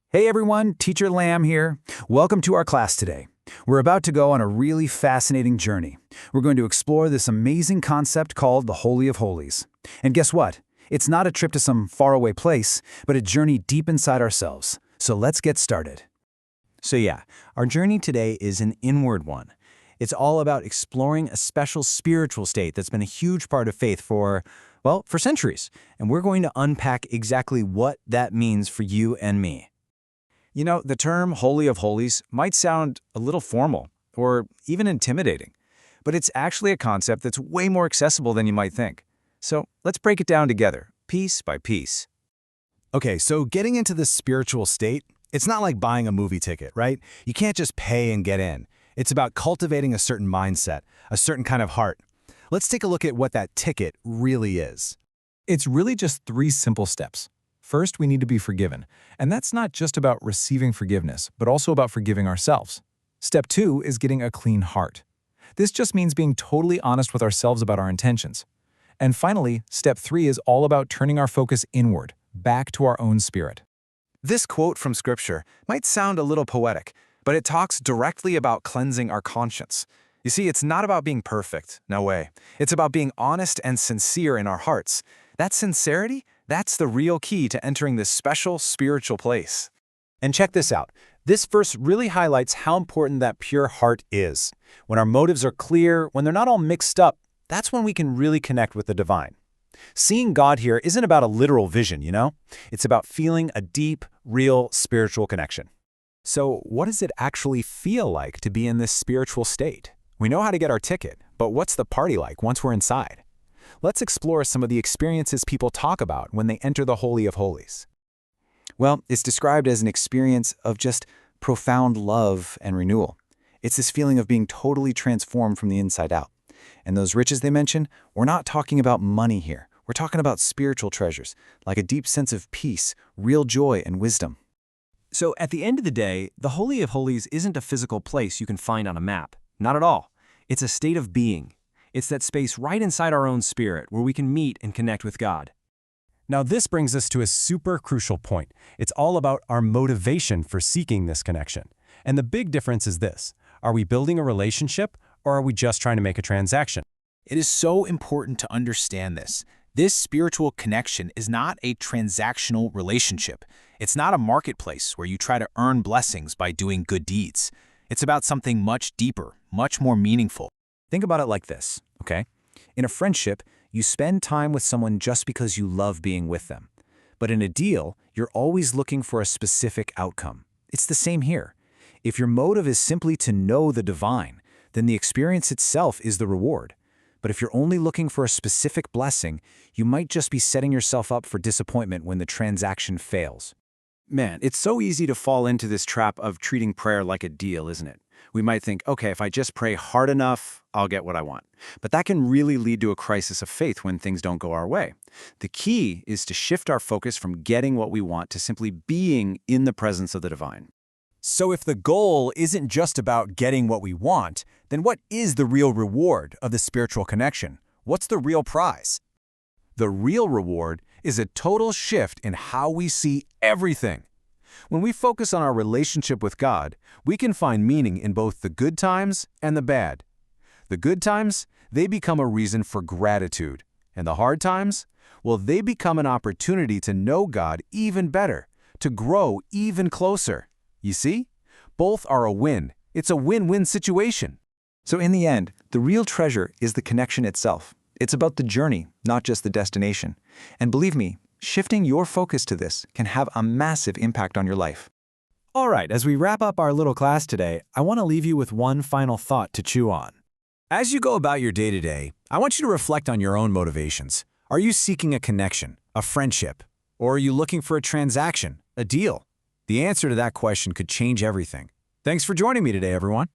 Hey everyone, Teacher Lamb here. Welcome to our class today. We're about to go on a really fascinating journey. We're going to explore this amazing concept called the Holy of Holies. And guess what? It's not a trip to some faraway place, but a journey deep inside ourselves. So let's get started. Our journey today is an inward one. It's all about exploring a special spiritual state that's been a huge part of faith for centuries. And we're going to unpack exactly what that means for you and me. You know, the term Holy of Holies might sound a little formal or even intimidating, but it's actually a concept that's way more accessible than you might think. So let's break it down together, piece by piece. Okay, so getting into this spiritual state, it's not like buying a movie ticket, right? You can't just pay and get in. It's about cultivating a certain mindset, a certain kind of heart. Let's take a look at what that ticket really is. It's really just 3 simple steps. First, we need to be forgiven, and that's not just about receiving forgiveness, but also about forgiving ourselves. Step 2 is getting a clean heart. This just means being totally honest with ourselves about our intentions. And finally, step 3 is all about turning our focus inward, back to our own spirit. This quote from Scripture might sound a little poetic, but it talks directly about cleansing our conscience. You see, it's not about being perfect, no way. It's about being honest and sincere in our hearts. That sincerity, that's the real key to entering this special spiritual place. And check this out. This verse really highlights how important that pure heart is. When our motives are clear, when they're not all mixed up, that's when we can really connect with the divine. Seeing God here isn't about a literal vision, you know? It's about feeling a deep, real spiritual connection. So what does it actually feel like to be in this spiritual state? We know how to get our ticket, but what's the party like once we're inside? Let's explore some of the experiences people talk about when they enter the Holy of Holies. Well, it's described as an experience of just profound love and renewal. It's this feeling of being totally transformed from the inside out. And those riches they mention, we're not talking about money here. We're talking about spiritual treasures, like a deep sense of peace, real joy, and wisdom. So at the end of the day, the Holy of Holies isn't a physical place you can find on a map. Not at all. It's a state of being. It's that space right inside our own spirit where we can meet and connect with God. Now this brings us to a super crucial point. It's all about our motivation for seeking this connection. And the big difference is this. Are we building a relationship or are we just trying to make a transaction? It is so important to understand this. This spiritual connection is not a transactional relationship. It's not a marketplace where you try to earn blessings by doing good deeds. It's about something much deeper, much more meaningful. Think about it like this, okay? In a friendship, you spend time with someone just because you love being with them. But in a deal, you're always looking for a specific outcome. It's the same here. If your motive is simply to know the divine, then the experience itself is the reward. But if you're only looking for a specific blessing, you might just be setting yourself up for disappointment when the transaction fails. Man, it's so easy to fall into this trap of treating prayer like a deal, isn't it? We might think, okay, if I just pray hard enough, I'll get what I want. But that can really lead to a crisis of faith when things don't go our way. The key is to shift our focus from getting what we want to simply being in the presence of the divine. So if the goal isn't just about getting what we want, then what is the real reward of the spiritual connection? What's the real prize? The real reward is a total shift in how we see everything. When we focus on our relationship with God, we can find meaning in both the good times and the bad. The good times, they become a reason for gratitude. And the hard times, well, they become an opportunity to know God even better, to grow even closer. You see? Both are a win. It's a win-win situation. So in the end, the real treasure is the connection itself. It's about the journey, not just the destination. And believe me, shifting your focus to this can have a massive impact on your life. All right, as we wrap up our little class today, I want to leave you with one final thought to chew on. As you go about your day-to-day, I want you to reflect on your own motivations. Are you seeking a connection, a friendship, or are you looking for a transaction, a deal? The answer to that question could change everything. Thanks for joining me today, everyone.